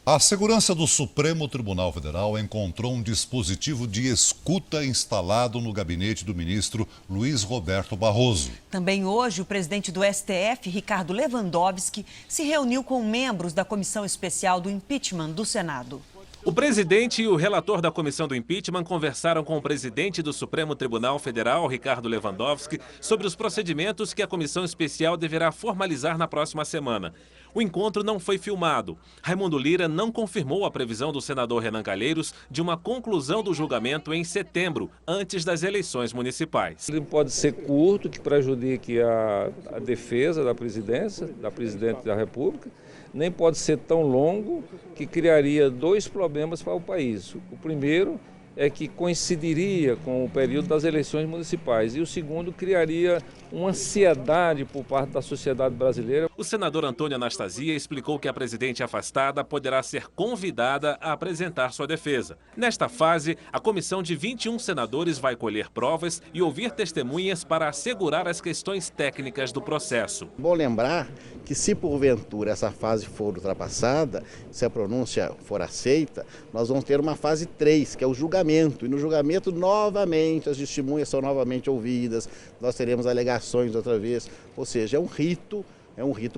A segurança do Supremo Tribunal Federal encontrou um dispositivo de escuta instalado no gabinete do ministro Luiz Roberto Barroso. Também hoje, o presidente do STF, Ricardo Lewandowski, se reuniu com membros da Comissão Especial do Impeachment do Senado. O presidente e o relator da comissão do impeachment conversaram com o presidente do Supremo Tribunal Federal, Ricardo Lewandowski, sobre os procedimentos que a comissão especial deverá formalizar na próxima semana. O encontro não foi filmado. Raimundo Lira não confirmou a previsão do senador Renan Calheiros de uma conclusão do julgamento em setembro, antes das eleições municipais. Ele pode ser curto, que prejudique a defesa da presidência, da presidente da República, nem pode ser tão longo que criaria dois problemas para o país. O primeiro é que coincidiria com o período das eleições municipais e o segundo criaria uma ansiedade por parte da sociedade brasileira. O senador Antônio Anastasia explicou que a presidente afastada poderá ser convidada a apresentar sua defesa. Nesta fase, a comissão de 21 senadores vai colher provas e ouvir testemunhas para assegurar as questões técnicas do processo. Bom lembrar que se porventura essa fase for ultrapassada, se a pronúncia for aceita, nós vamos ter uma fase 3, que é o julgamento. E no julgamento, novamente, as testemunhas são novamente ouvidas, nós teremos alegações outra vez, ou seja, é um rito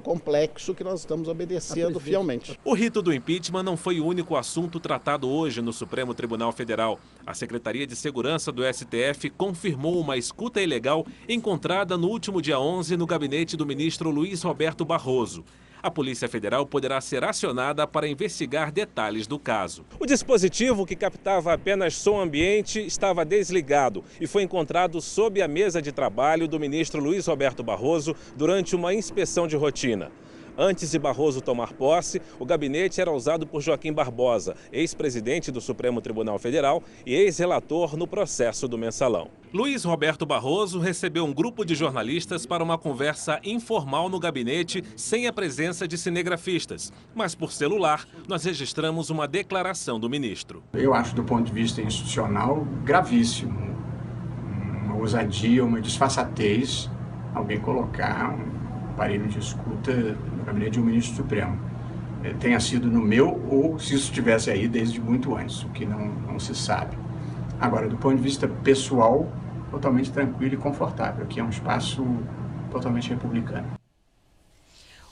complexo que nós estamos obedecendo fielmente. O rito do impeachment não foi o único assunto tratado hoje no Supremo Tribunal Federal. A Secretaria de Segurança do STF confirmou uma escuta ilegal encontrada no último dia 11 no gabinete do ministro Luiz Roberto Barroso. A Polícia Federal poderá ser acionada para investigar detalhes do caso. O dispositivo, que captava apenas som ambiente, estava desligado e foi encontrado sob a mesa de trabalho do ministro Luiz Roberto Barroso durante uma inspeção de rotina. Antes de Barroso tomar posse, o gabinete era usado por Joaquim Barbosa, ex-presidente do Supremo Tribunal Federal e ex-relator no processo do Mensalão. Luiz Roberto Barroso recebeu um grupo de jornalistas para uma conversa informal no gabinete, sem a presença de cinegrafistas. Mas por celular, nós registramos uma declaração do ministro. Eu acho, do ponto de vista institucional, gravíssimo. Uma ousadia, uma disfarçatez, alguém colocar um aparelho de escuta no gabinete de um ministro supremo. Tenha sido no meu ou se isso estivesse aí desde muito antes, o que não se sabe. Agora, do ponto de vista pessoal, totalmente tranquilo e confortável. Aqui é um espaço totalmente republicano.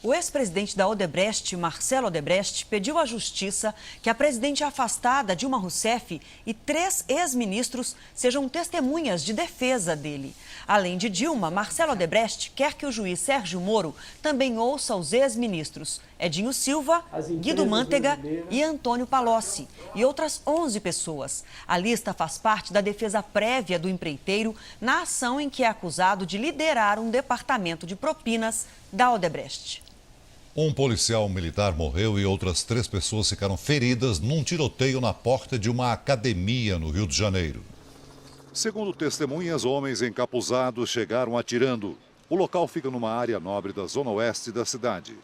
O ex-presidente da Odebrecht, Marcelo Odebrecht, pediu à Justiça que a presidente afastada, Dilma Rousseff, e 3 ex-ministros sejam testemunhas de defesa dele. Além de Dilma, Marcelo Odebrecht quer que o juiz Sérgio Moro também ouça os ex-ministros Edinho Silva, Guido Mantega e Antônio Palocci, e outras 11 pessoas. A lista faz parte da defesa prévia do empreiteiro na ação em que é acusado de liderar um departamento de propinas da Odebrecht. Um policial militar morreu e outras 3 pessoas ficaram feridas num tiroteio na porta de uma academia no Rio de Janeiro. Segundo testemunhas, homens encapuzados chegaram atirando. O local fica numa área nobre da zona oeste da cidade.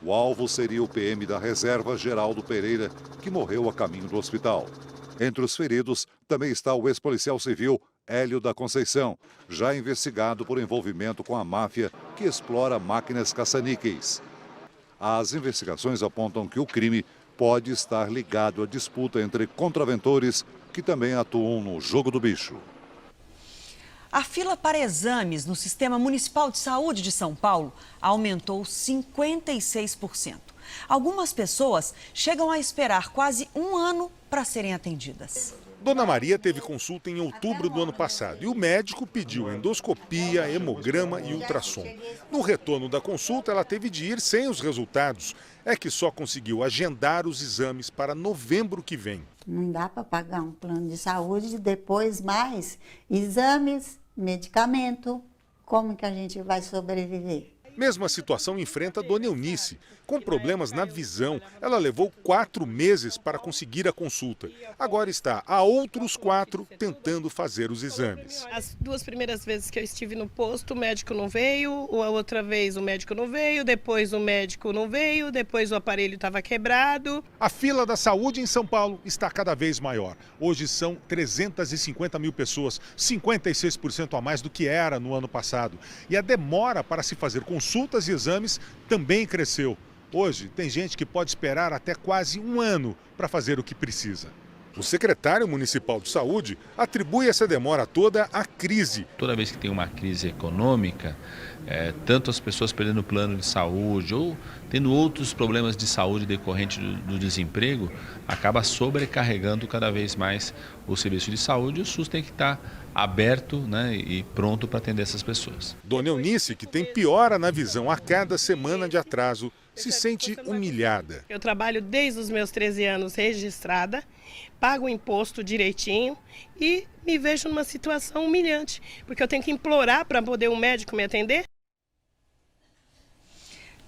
O alvo seria o PM da Reserva, Geraldo Pereira, que morreu a caminho do hospital. Entre os feridos também está o ex-policial civil Hélio da Conceição, já investigado por envolvimento com a máfia que explora máquinas caça-níqueis. As investigações apontam que o crime pode estar ligado à disputa entre contraventores que também atuam no jogo do bicho. A fila para exames no Sistema Municipal de Saúde de São Paulo aumentou 56%. Algumas pessoas chegam a esperar quase um ano para serem atendidas. Dona Maria teve consulta em outubro do ano passado e o médico pediu endoscopia, hemograma e ultrassom. No retorno da consulta, ela teve de ir sem os resultados. É que só conseguiu agendar os exames para novembro que vem. Não dá para pagar um plano de saúde e depois mais exames, medicamento. Como que a gente vai sobreviver? Mesma situação enfrenta a Dona Eunice. Com problemas na visão, ela levou 4 meses para conseguir a consulta. Agora está há outros 4 tentando fazer os exames. As 2 primeiras vezes que eu estive no posto, o médico não veio, a outra vez o médico não veio, depois o médico não veio, depois o aparelho estava quebrado. A fila da saúde em São Paulo está cada vez maior. Hoje são 350 mil pessoas, 56% a mais do que era no ano passado. E a demora para se fazer consultas e exames também cresceu. Hoje, tem gente que pode esperar até quase um ano para fazer o que precisa. O secretário municipal de saúde atribui essa demora toda à crise. Toda vez que tem uma crise econômica, tanto as pessoas perdendo plano de saúde ou tendo outros problemas de saúde decorrente do desemprego, acaba sobrecarregando cada vez mais o serviço de saúde. O SUS tem que estar aberto, né, e pronto para atender essas pessoas. Dona Eunice, que tem piora na visão a cada semana de atraso, se sente humilhada. Eu trabalho desde os meus 13 anos registrada, pago o imposto direitinho e me vejo numa situação humilhante, porque eu tenho que implorar para poder um médico me atender.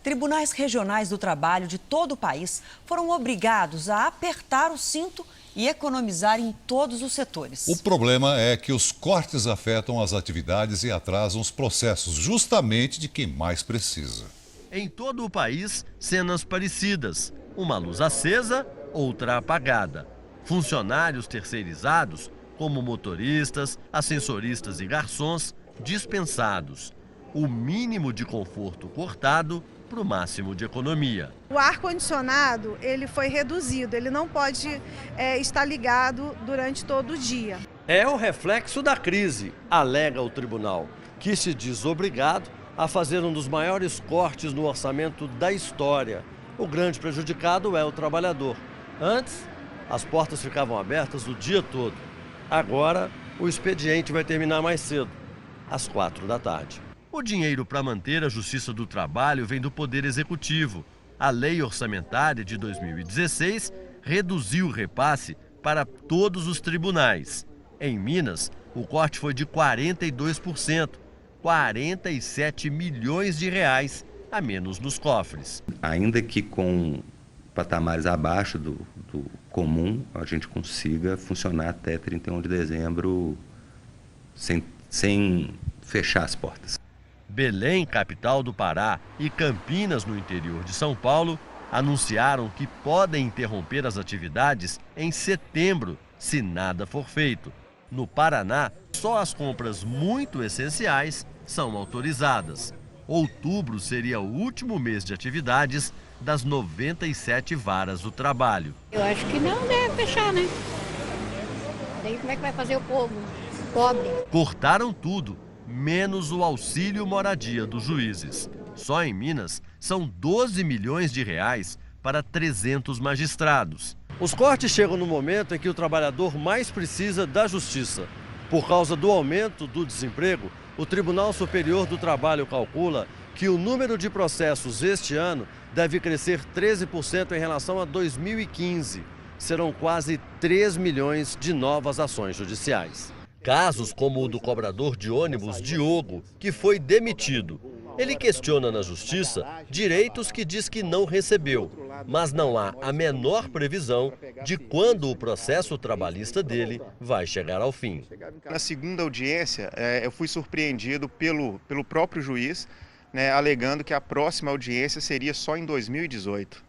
Tribunais regionais do trabalho de todo o país foram obrigados a apertar o cinto e economizar em todos os setores. O problema é que os cortes afetam as atividades e atrasam os processos, justamente de quem mais precisa. Em todo o país, cenas parecidas. Uma luz acesa, outra apagada. Funcionários terceirizados, como motoristas, ascensoristas e garçons, dispensados. O mínimo de conforto cortado para o máximo de economia. O ar-condicionado, ele foi reduzido, ele não pode estar ligado durante todo o dia. É o reflexo da crise, alega o tribunal, que se diz obrigado a fazer um dos maiores cortes no orçamento da história. O grande prejudicado é o trabalhador. Antes, as portas ficavam abertas o dia todo. Agora, o expediente vai terminar mais cedo, às 16h. O dinheiro para manter a Justiça do Trabalho vem do Poder Executivo. A Lei Orçamentária de 2016 reduziu o repasse para todos os tribunais. Em Minas, o corte foi de 42%. 47 milhões de reais a menos nos cofres. Ainda que com patamares abaixo do comum, a gente consiga funcionar até 31 de dezembro sem fechar as portas. Belém, capital do Pará, e Campinas, no interior de São Paulo, anunciaram que podem interromper as atividades em setembro, se nada for feito. No Paraná, só as compras muito essenciais são autorizadas. Outubro seria o último mês de atividades das 97 varas do trabalho. Eu acho que não deve fechar, né? Daí como é que vai fazer o povo pobre? Cortaram tudo, menos o auxílio moradia dos juízes. Só em Minas são 12 milhões de reais para 300 magistrados. Os cortes chegam no momento em que o trabalhador mais precisa da justiça. Por causa do aumento do desemprego, o Tribunal Superior do Trabalho calcula que o número de processos este ano deve crescer 13% em relação a 2015. Serão quase 3 milhões de novas ações judiciais. Casos como o do cobrador de ônibus Diogo, que foi demitido. Ele questiona na justiça direitos que diz que não recebeu, mas não há a menor previsão de quando o processo trabalhista dele vai chegar ao fim. Na segunda audiência, eu fui surpreendido pelo próprio juiz, alegando que a próxima audiência seria só em 2018.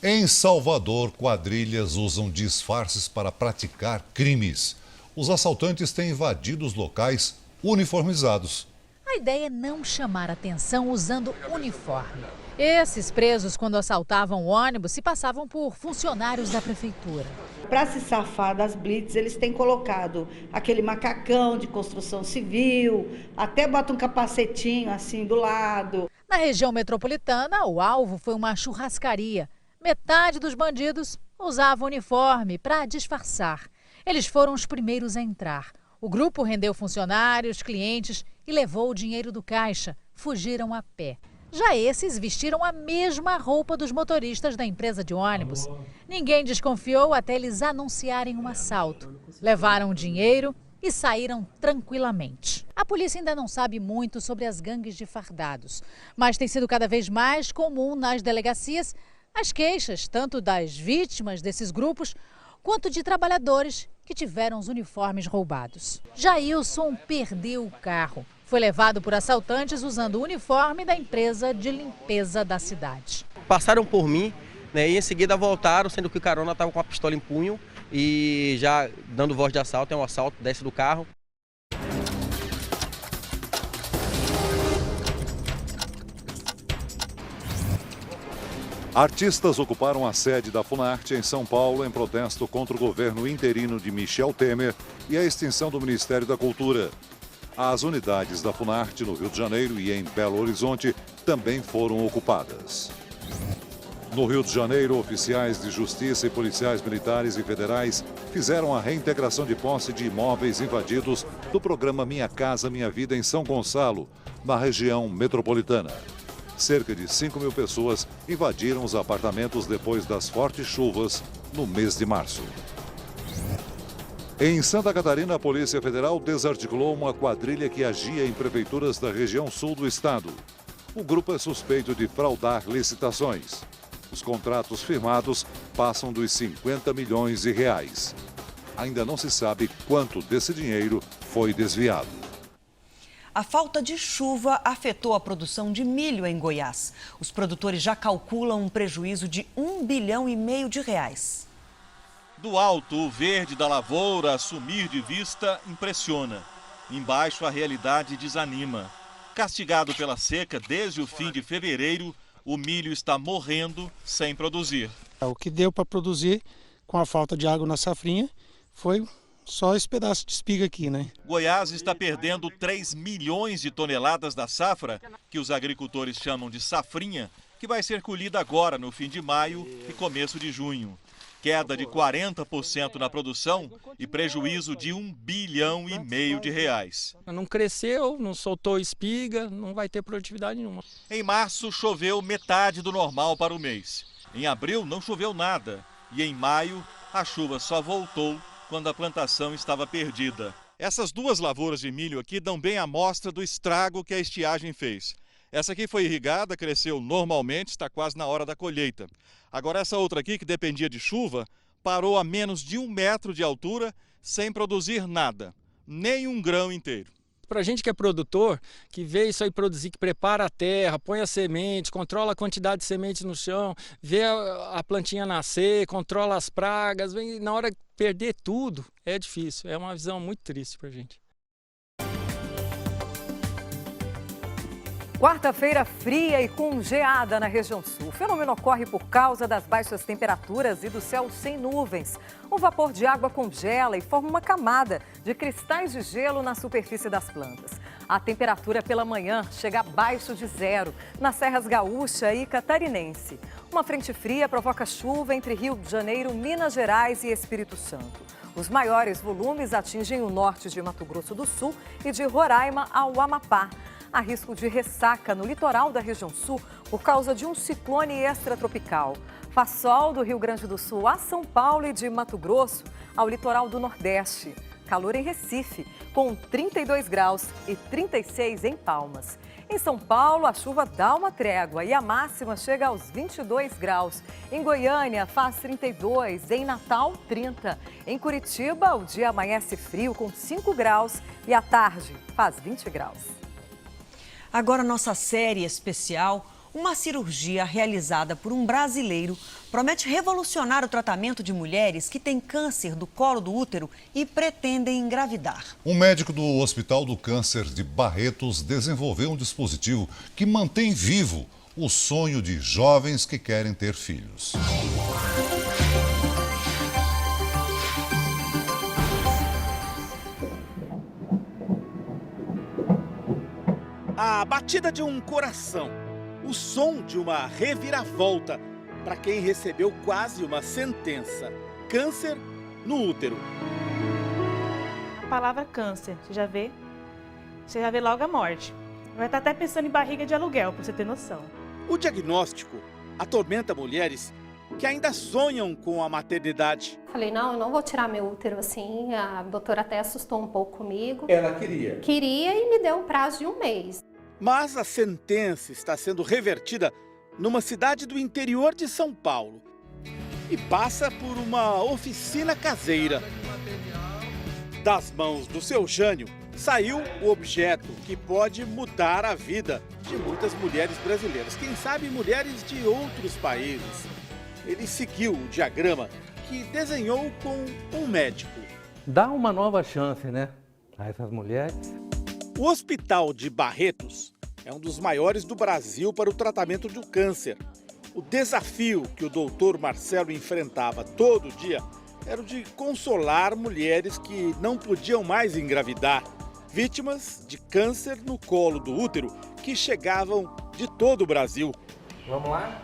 Em Salvador, quadrilhas usam disfarces para praticar crimes. Os assaltantes têm invadido os locais uniformizados. A ideia é não chamar atenção usando uniforme. Esses presos, quando assaltavam o ônibus, se passavam por funcionários da prefeitura. Para se safar das blitz, eles têm colocado aquele macacão de construção civil, até bota um capacetinho assim do lado. Na região metropolitana, o alvo foi uma churrascaria. Metade dos bandidos usava uniforme para disfarçar. Eles foram os primeiros a entrar. O grupo rendeu funcionários, clientes e levou o dinheiro do caixa. Fugiram a pé. Já esses vestiram a mesma roupa dos motoristas da empresa de ônibus. Ninguém desconfiou até eles anunciarem um assalto. Levaram o dinheiro e saíram tranquilamente. A polícia ainda não sabe muito sobre as gangues de fardados, mas tem sido cada vez mais comum nas delegacias as queixas tanto das vítimas desses grupos quanto de trabalhadores que tiveram os uniformes roubados. Jailson perdeu o carro. Foi levado por assaltantes usando o uniforme da empresa de limpeza da cidade. Passaram por mim, e em seguida voltaram, sendo que o carona estava com a pistola em punho e já dando voz de assalto, é um assalto, desce do carro. Artistas ocuparam a sede da Funarte em São Paulo em protesto contra o governo interino de Michel Temer e a extinção do Ministério da Cultura. As unidades da Funarte no Rio de Janeiro e em Belo Horizonte também foram ocupadas. No Rio de Janeiro, oficiais de justiça e policiais militares e federais fizeram a reintegração de posse de imóveis invadidos do programa Minha Casa Minha Vida em São Gonçalo, na região metropolitana. Cerca de 5.000 pessoas invadiram os apartamentos depois das fortes chuvas no mês de março. Em Santa Catarina, a Polícia Federal desarticulou uma quadrilha que agia em prefeituras da região sul do estado. O grupo é suspeito de fraudar licitações. Os contratos firmados passam dos 50 milhões de reais. Ainda não se sabe quanto desse dinheiro foi desviado. A falta de chuva afetou a produção de milho em Goiás. Os produtores já calculam um prejuízo de R$1,5 bilhão de reais. Do alto, o verde da lavoura a sumir de vista impressiona. Embaixo, a realidade desanima. Castigado pela seca desde o fim de fevereiro, o milho está morrendo sem produzir. O que deu para produzir com a falta de água na safrinha foi só esse pedaço de espiga aqui, né? Goiás está perdendo 3 milhões de toneladas da safra, que os agricultores chamam de safrinha, que vai ser colhida agora no fim de maio e começo de junho. Queda de 40% na produção e prejuízo de R$1,5 bilhão de reais. Não cresceu, não soltou espiga, não vai ter produtividade nenhuma. Em março, choveu metade do normal para o mês. Em abril, não choveu nada. E em maio, a chuva só voltou quando a plantação estava perdida. Essas duas lavouras de milho aqui dão bem a mostra do estrago que a estiagem fez. Essa aqui foi irrigada, cresceu normalmente, está quase na hora da colheita. Agora essa outra aqui, que dependia de chuva, parou a menos de 1 metro de altura, sem produzir nada, nem um grão inteiro. Para a gente que é produtor, que vê isso aí produzir, que prepara a terra, põe a semente, controla a quantidade de semente no chão, vê a plantinha nascer, controla as pragas, na hora de perder tudo, é difícil, é uma visão muito triste para a gente. Quarta-feira fria e com geada na região sul. O fenômeno ocorre por causa das baixas temperaturas e do céu sem nuvens. O vapor de água congela e forma uma camada de cristais de gelo na superfície das plantas. A temperatura pela manhã chega abaixo de 0 nas serras gaúcha e catarinense. Uma frente fria provoca chuva entre Rio de Janeiro, Minas Gerais e Espírito Santo. Os maiores volumes atingem o norte de Mato Grosso do Sul e de Roraima ao Amapá. Há risco de ressaca no litoral da região sul por causa de um ciclone extratropical. Faz sol do Rio Grande do Sul a São Paulo e de Mato Grosso ao litoral do Nordeste. Calor em Recife, com 32 graus e 36 em Palmas. Em São Paulo, a chuva dá uma trégua e a máxima chega aos 22 graus. Em Goiânia, faz 32, em Natal, 30. Em Curitiba, o dia amanhece frio com 5 graus e à tarde faz 20 graus. Agora, nossa série especial, uma cirurgia realizada por um brasileiro promete revolucionar o tratamento de mulheres que têm câncer do colo do útero e pretendem engravidar. Um médico do Hospital do Câncer de Barretos desenvolveu um dispositivo que mantém vivo o sonho de jovens que querem ter filhos. A batida de um coração, o som de uma reviravolta para quem recebeu quase uma sentença: câncer no útero. A palavra câncer, você já vê logo a morte. Vai estar até pensando em barriga de aluguel, para você ter noção. O diagnóstico atormenta mulheres que ainda sonham com a maternidade. Falei, não, eu não vou tirar meu útero assim. A doutora até assustou um pouco comigo. Ela queria? Queria e me deu um prazo de 1 mês. Mas a sentença está sendo revertida numa cidade do interior de São Paulo e passa por uma oficina caseira. Das mãos do seu Jânio saiu o objeto que pode mudar a vida de muitas mulheres brasileiras, quem sabe mulheres de outros países. Ele seguiu o diagrama que desenhou com um médico. Dá uma nova chance, né, a essas mulheres. O Hospital de Barretos é um dos maiores do Brasil para o tratamento do câncer. O desafio que o doutor Marcelo enfrentava todo dia era o de consolar mulheres que não podiam mais engravidar, vítimas de câncer no colo do útero que chegavam de todo o Brasil. Vamos lá?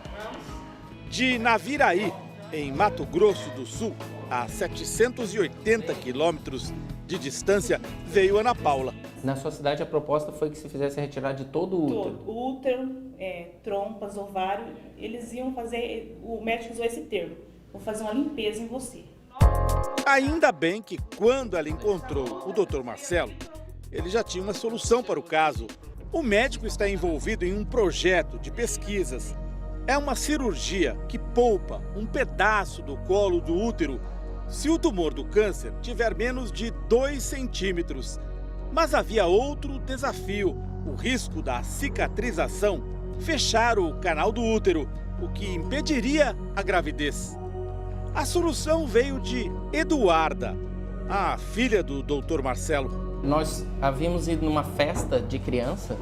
De Naviraí, em Mato Grosso do Sul, a 780 quilômetros de distância, veio Ana Paula. Na sua cidade, a proposta foi que se fizesse a retirada de todo o útero. Todo. O útero, trompas, ovário, eles iam fazer, o médico usou esse termo, vou fazer uma limpeza em você. Ainda bem que quando ela encontrou o Dr. Marcelo, ele já tinha uma solução para o caso. O médico está envolvido em um projeto de pesquisas. É uma cirurgia que poupa um pedaço do colo do útero se o tumor do câncer tiver menos de 2 centímetros. Mas havia outro desafio, o risco da cicatrização fechar o canal do útero, o que impediria a gravidez. A solução veio de Eduarda, a filha do Dr. Marcelo. Nós havíamos ido numa festa de criança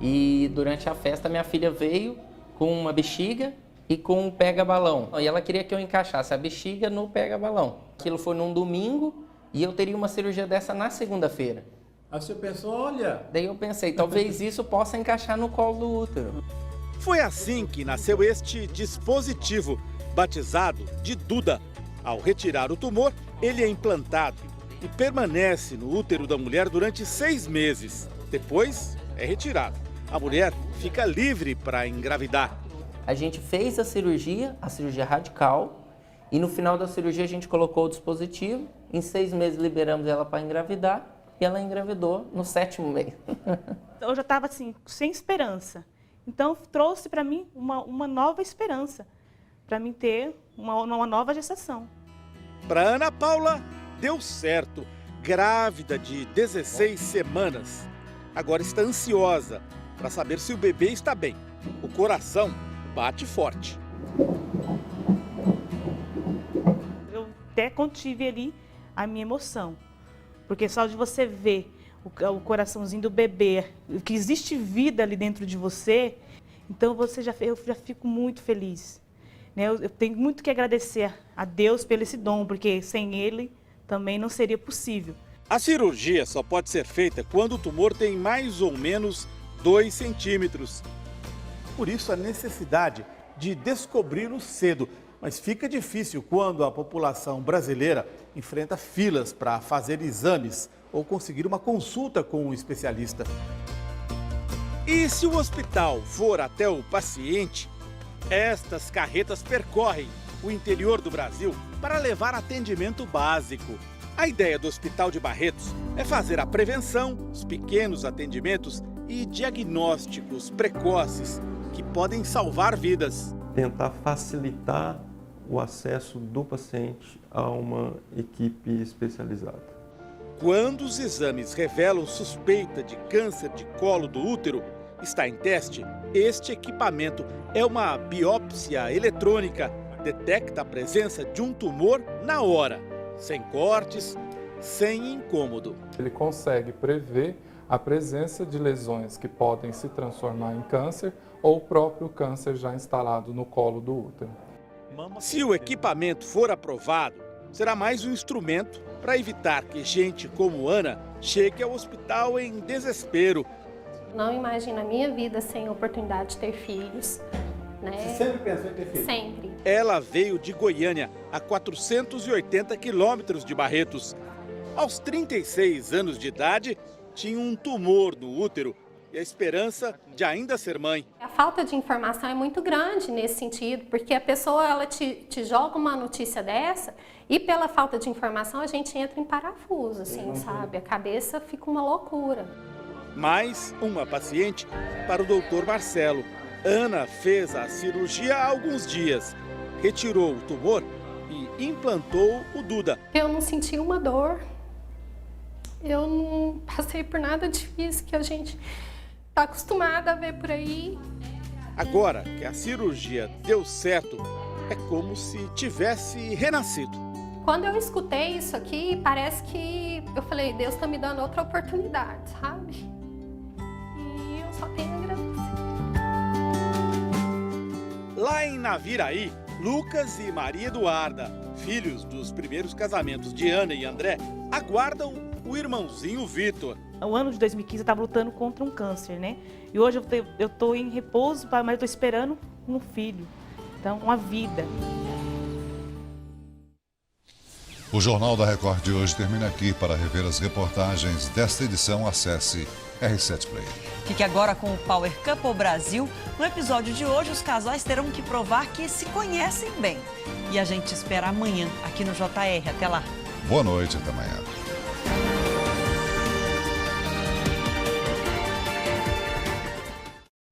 e durante a festa minha filha veio com uma bexiga e com um pega-balão. E ela queria que eu encaixasse a bexiga no pega-balão. Aquilo foi num domingo e eu teria uma cirurgia dessa na segunda-feira. Aí você pensou, olha... Daí eu pensei, talvez isso possa encaixar no colo do útero. Foi assim que nasceu este dispositivo, batizado de Duda. Ao retirar o tumor, ele é implantado e permanece no útero da mulher durante 6 meses. Depois, é retirado. A mulher fica livre para engravidar. A gente fez a cirurgia radical, e no final da cirurgia a gente colocou o dispositivo. Em 6 meses liberamos ela para engravidar e ela engravidou no 7º mês. Eu já estava assim, sem esperança. Então trouxe para mim uma nova esperança, para mim ter uma nova gestação. Para Ana Paula, deu certo. Grávida de 16 semanas. Agora está ansiosa para saber se o bebê está bem. O coração bate forte. Eu até contive ali a minha emoção, porque só de você ver o coraçãozinho do bebê, que existe vida ali dentro de você, então eu já fico muito feliz. Eu tenho muito que agradecer a Deus pelo esse dom, porque sem ele também não seria possível. A cirurgia só pode ser feita quando o tumor tem mais ou menos 2 centímetros. Por isso a necessidade de descobri-lo cedo. Mas fica difícil quando a população brasileira enfrenta filas para fazer exames ou conseguir uma consulta com um especialista. E se o hospital for até o paciente, estas carretas percorrem o interior do Brasil para levar atendimento básico. A ideia do Hospital de Barretos é fazer a prevenção, os pequenos atendimentos e diagnósticos precoces que podem salvar vidas. Tentar facilitar o acesso do paciente a uma equipe especializada. Quando os exames revelam suspeita de câncer de colo do útero, está em teste, este equipamento é uma biópsia eletrônica, detecta a presença de um tumor na hora, sem cortes, sem incômodo. Ele consegue prever a presença de lesões que podem se transformar em câncer ou o próprio câncer já instalado no colo do útero. Se o equipamento for aprovado, será mais um instrumento para evitar que gente como Ana chegue ao hospital em desespero. Não imagino a minha vida sem a oportunidade de ter filhos. Você sempre pensou em ter filhos? Sempre. Ela veio de Goiânia, a 480 quilômetros de Barretos. Aos 36 anos de idade, tinha um tumor no útero e a esperança de ainda ser mãe. A falta de informação é muito grande nesse sentido, porque a pessoa ela te joga uma notícia dessa e pela falta de informação a gente entra em parafuso, assim, sabe? A cabeça fica uma loucura. Mais uma paciente para o Dr. Marcelo. Ana fez a cirurgia há alguns dias, retirou o tumor e implantou o Duda. Eu não senti uma dor, eu não passei por nada difícil que a gente está acostumada a ver por aí. Agora que a cirurgia deu certo, é como se tivesse renascido. Quando eu escutei isso aqui, parece que eu falei, Deus está me dando outra oportunidade, sabe? E eu só tenho a agradecer. Lá em Naviraí, Lucas e Maria Eduarda, filhos dos primeiros casamentos de Ana e André, aguardam o irmãozinho Vitor. O ano de 2015 eu estava lutando contra um câncer, né? E hoje eu estou em repouso, mas estou esperando um filho. Então, uma vida. O Jornal da Record de hoje termina aqui. Para rever as reportagens desta edição, acesse R7 Play. Fique agora com o Power Couple Brasil. No episódio de hoje, os casais terão que provar que se conhecem bem. E a gente espera amanhã aqui no JR. Até lá. Boa noite, até amanhã.